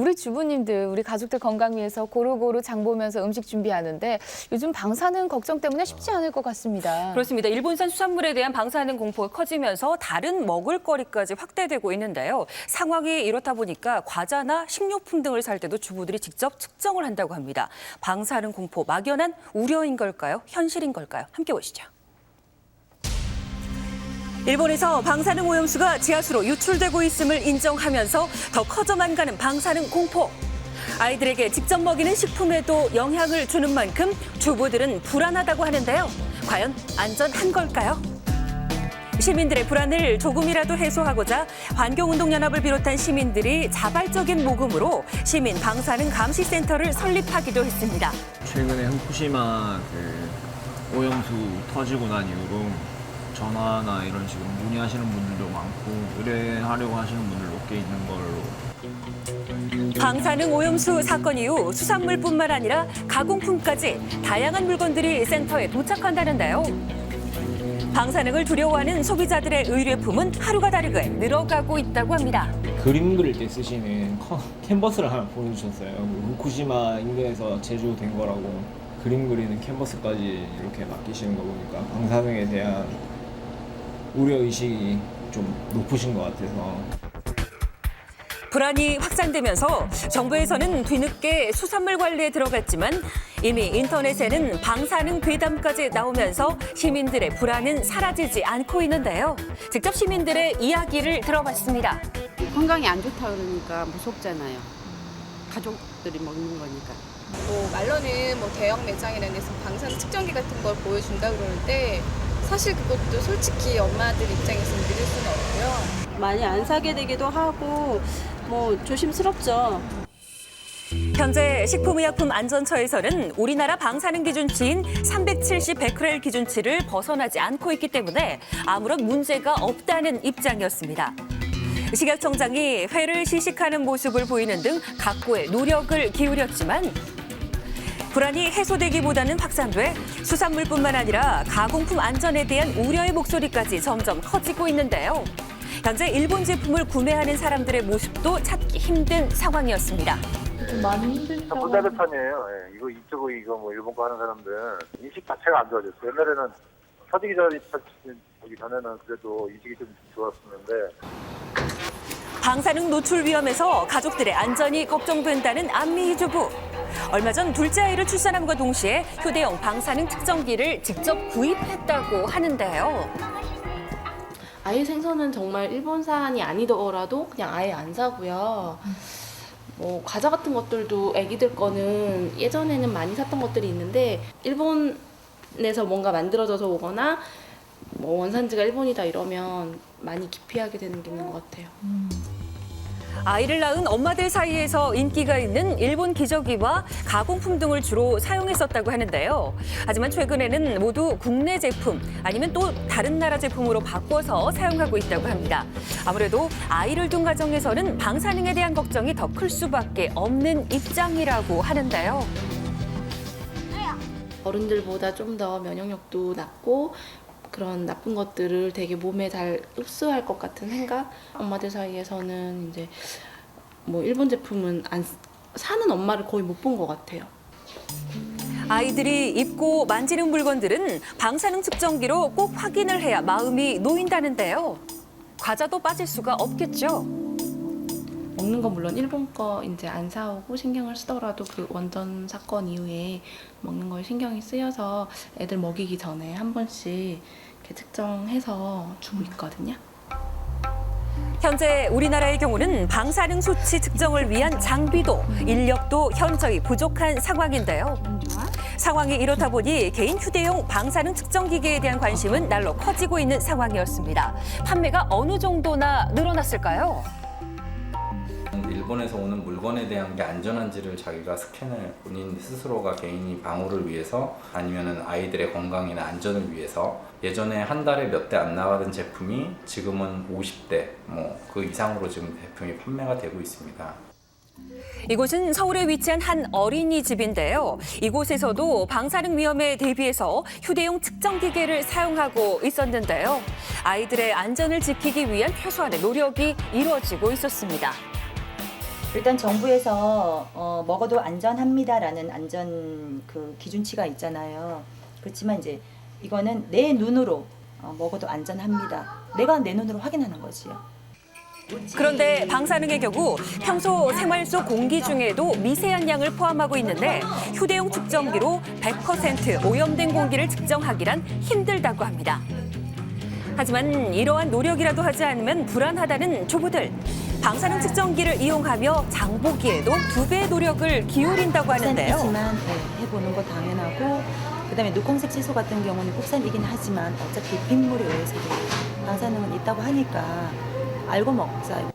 우리 주부님들, 우리 가족들 건강 위해서 고루고루 장 보면서 음식 준비하는데 요즘 방사능 걱정 때문에 쉽지 않을 것 같습니다. 그렇습니다. 일본산 수산물에 대한 방사능 공포가 커지면서 다른 먹을거리까지 확대되고 있는데요. 상황이 이렇다 보니까 과자나 식료품 등을 살 때도 주부들이 직접 측정을 한다고 합니다. 방사능 공포 막연한 우려인 걸까요? 현실인 걸까요? 함께 보시죠. 일본에서 방사능 오염수가 지하수로 유출되고 있음을 인정하면서 더 커져만 가는 방사능 공포. 아이들에게 직접 먹이는 식품에도 영향을 주는 만큼 주부들은 불안하다고 하는데요. 과연 안전한 걸까요? 시민들의 불안을 조금이라도 해소하고자 환경운동연합을 비롯한 시민들이 자발적인 모금으로 시민 방사능 감시센터를 설립하기도 했습니다. 최근에 후쿠시마 오염수 터지고 난 이후로 전화나 이런 식으로 문의하시는 분들도 많고 의뢰하려고 하시는 분들도 꽤 있는 걸로. 방사능 오염수 사건 이후 수산물뿐만 아니라 가공품까지 다양한 물건들이 센터에 도착한다는데요. 방사능을 두려워하는 소비자들의 의뢰품은 하루가 다르게 늘어가고 있다고 합니다. 그림 그릴 때 쓰시는 캔버스를 하나 보내주셨어요. 후쿠시마 인근에서 제조된 거라고 그림 그리는 캔버스까지 이렇게 맡기시는 거 보니까 방사능에 대한 우려의식이 좀 높으신 것 같아서. 불안이 확산되면서 정부에서는 뒤늦게 수산물 관리에 들어갔지만 이미 인터넷에는 방사능 괴담까지 나오면서 시민들의 불안은 사라지지 않고 있는데요. 직접 시민들의 이야기를 들어봤습니다. 건강이 안 좋다 그러니까 무섭잖아요. 가족들이 먹는 거니까. 뭐 말로는 뭐 대형 매장이나 데서 방사능 측정기 같은 걸 보여준다 그러는데 사실 그것도 솔직히 엄마들 입장에서는 믿을 수는 없고요. 많이 안 사게 되기도 하고 뭐 조심스럽죠. 현재 식품의약품안전처에서는 우리나라 방사능 기준치인 370 베크렐 기준치를 벗어나지 않고 있기 때문에 아무런 문제가 없다는 입장이었습니다. 식약청장이 회를 시식하는 모습을 보이는 등 각고의 노력을 기울였지만 불안이 해소되기보다는 확산돼 수산물뿐만 아니라 가공품 안전에 대한 우려의 목소리까지 점점 커지고 있는데요. 현재 일본 제품을 구매하는 사람들의 모습도 찾기 힘든 상황이었습니다. 좀 많이 힘들죠. 문제대판이에요. 예. 이거 뭐 일본 거 하는 사람들은 인식 자체가 안 좋아졌어요. 옛날에는 터지기 전에는 그래도 인식이 좀 좋았었는데. 방사능 노출 위험에서 가족들의 안전이 걱정된다는 안미희 주부. 얼마 전 둘째 아이를 출산함과 동시에 휴대용 방사능 측정기를 직접 구입했다고 하는데요. 아예 생선은 정말 일본산이 아니더라도 그냥 아예 안 사고요. 뭐 과자 같은 것들도 애기들 거는 예전에는 많이 샀던 것들이 있는데 일본에서 뭔가 만들어져서 오거나 뭐 원산지가 일본이다 이러면 많이 기피하게 되는 게 있는 것 같아요. 아이를 낳은 엄마들 사이에서 인기가 있는 일본 기저귀와 가공품 등을 주로 사용했었다고 하는데요. 하지만 최근에는 모두 국내 제품 아니면 또 다른 나라 제품으로 바꿔서 사용하고 있다고 합니다. 아무래도 아이를 둔 가정에서는 방사능에 대한 걱정이 더 클 수밖에 없는 입장이라고 하는데요. 어른들보다 좀 더 면역력도 낮고 그런 나쁜 것들을 되게 몸에 잘 흡수할 것 같은 생각? 엄마들 사이에서는 이제 뭐 일본 제품은 안 사는 엄마를 거의 못 본 것 같아요. 아이들이 입고 만지는 물건들은 방사능 측정기로 꼭 확인을 해야 마음이 놓인다는데요. 과자도 빠질 수가 없겠죠. 먹는 건 물론 일본 거 이제 안 사오고 신경을 쓰더라도 그 원전 사건 이후에 먹는 거에 신경이 쓰여서 애들 먹이기 전에 한 번씩 이렇게 측정해서 주고 있거든요. 현재 우리나라의 경우는 방사능 수치 측정을 위한 장비도 인력도 현저히 부족한 상황인데요. 상황이 이렇다 보니 개인 휴대용 방사능 측정 기기에 대한 관심은 날로 커지고 있는 상황이었습니다. 판매가 어느 정도나 늘어났을까요? 일본에서 오는 물건에 대한 게 안전한지를 자기가 스캔을 본인 스스로가 개인이 방호를 위해서 아니면은 아이들의 건강이나 안전을 위해서 예전에 한 달에 몇 대 안 나가던 제품이 지금은 50대 뭐 그 이상으로 지금 제품이 판매가 되고 있습니다. 이곳은 서울에 위치한 한 어린이집인데요. 이곳에서도 방사능 위험에 대비해서 휴대용 측정 기계를 사용하고 있었는데요. 아이들의 안전을 지키기 위한 최소한의 노력이 이루어지고 있었습니다. 일단 정부에서 먹어도 안전합니다라는 안전 그 기준치가 있잖아요. 그렇지만 이제 이거는 내 눈으로 먹어도 안전합니다. 내가 내 눈으로 확인하는 거지요. 그런데 방사능의 경우 평소 생활 속 공기 중에도 미세한 양을 포함하고 있는데 휴대용 측정기로 100% 오염된 공기를 측정하기란 힘들다고 합니다. 하지만 이러한 노력이라도 하지 않으면 불안하다는 주부들. 방사능 측정기를 이용하며 장보기에도 2배의 노력을 기울인다고 하는데요. 국산이지만 해보는 거 당연하고 그다음에 녹황색 채소 같은 경우는 국산이긴 하지만 어차피 빗물에 의해서도 방사능은 있다고 하니까 알고 먹자.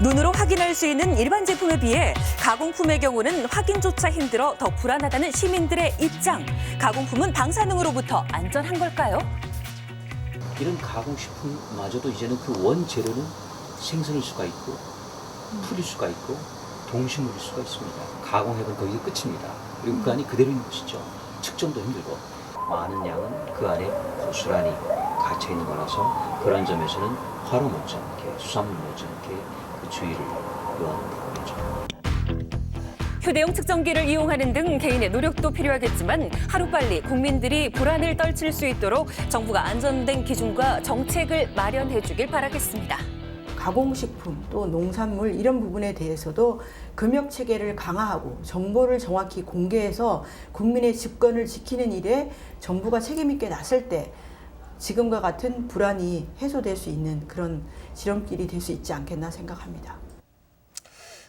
눈으로 확인할 수 있는 일반 제품에 비해 가공품의 경우는 확인조차 힘들어 더 불안하다는 시민들의 입장. 가공품은 방사능으로부터 안전한 걸까요? 이런 가공식품마저도 이제는 그 원재료는 생선일 수가 있고 풀일 수가 있고 동식물일 수가 있습니다. 가공액은 거기서 끝입니다. 그리고 그 안이 그대로인 것이죠. 측정도 힘들고 많은 양은 그 안에 고스란히 갇혀 있는 거라서 그런 점에서는 화로 못지않게 수산물 못지않게 그 주의를 요하는 부분이죠. 휴대용 측정기를 이용하는 등 개인의 노력도 필요하겠지만 하루빨리 국민들이 불안을 떨칠 수 있도록 정부가 안전된 기준과 정책을 마련해 주길 바라겠습니다. 가공식품 또 농산물 이런 부분에 대해서도 금역 체계를 강화하고 정보를 정확히 공개해서 국민의 집권을 지키는 일에 정부가 책임 있게 나설 때 지금과 같은 불안이 해소될 수 있는 그런 지름길이 될 수 있지 않겠나 생각합니다.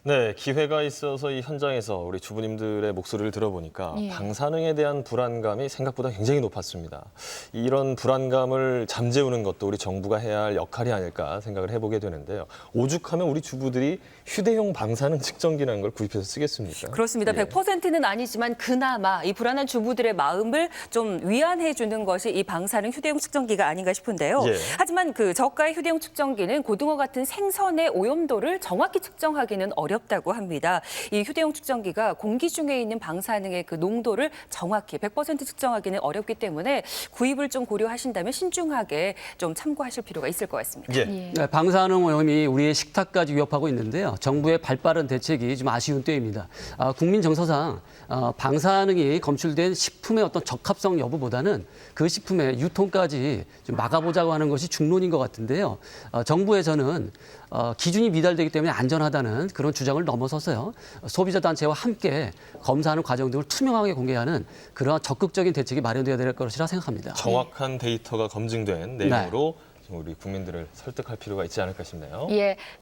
네, 기회가 있어서 이 현장에서 우리 주부님들의 목소리를 들어보니까 예. 방사능에 대한 불안감이 생각보다 굉장히 높았습니다. 이런 불안감을 잠재우는 것도 우리 정부가 해야 할 역할이 아닐까 생각을 해보게 되는데요. 오죽하면 우리 주부들이 휴대용 방사능 측정기라는 걸 구입해서 쓰겠습니까? 그렇습니다. 예. 100%는 아니지만 그나마 이 불안한 주부들의 마음을 좀 위안해 주는 것이 이 방사능 휴대용 측정기가 아닌가 싶은데요. 예. 하지만 그 저가의 휴대용 측정기는 고등어 같은 생선의 오염도를 정확히 측정하기는 어렵다고 합니다. 이 휴대용 측정기가 공기 중에 있는 방사능의 그 농도를 정확히 100% 측정하기는 어렵기 때문에 구입을 좀 고려하신다면 신중하게 좀 참고하실 필요가 있을 것 같습니다. 예. 네, 방사능 오염이 우리의 식탁까지 위협하고 있는데요. 정부의 발빠른 대책이 좀 아쉬운 때입니다. 국민 정서상 방사능이 검출된 식품의 어떤 적합성 여부보다는 그 식품의 유통까지 좀 막아보자고 하는 것이 중론인 것 같은데요. 정부에서는 기준이 미달되기 때문에 안전하다는 그런 주장을 넘어서서요. 소비자 단체와 함께 검사하는 과정 등을 투명하게 공개하는 그러한 적극적인 대책이 마련돼야 될 것이라 생각합니다. 정확한 데이터가 검증된 내용으로 우리 국민들을 설득할 필요가 있지 않을까 싶네요. 예.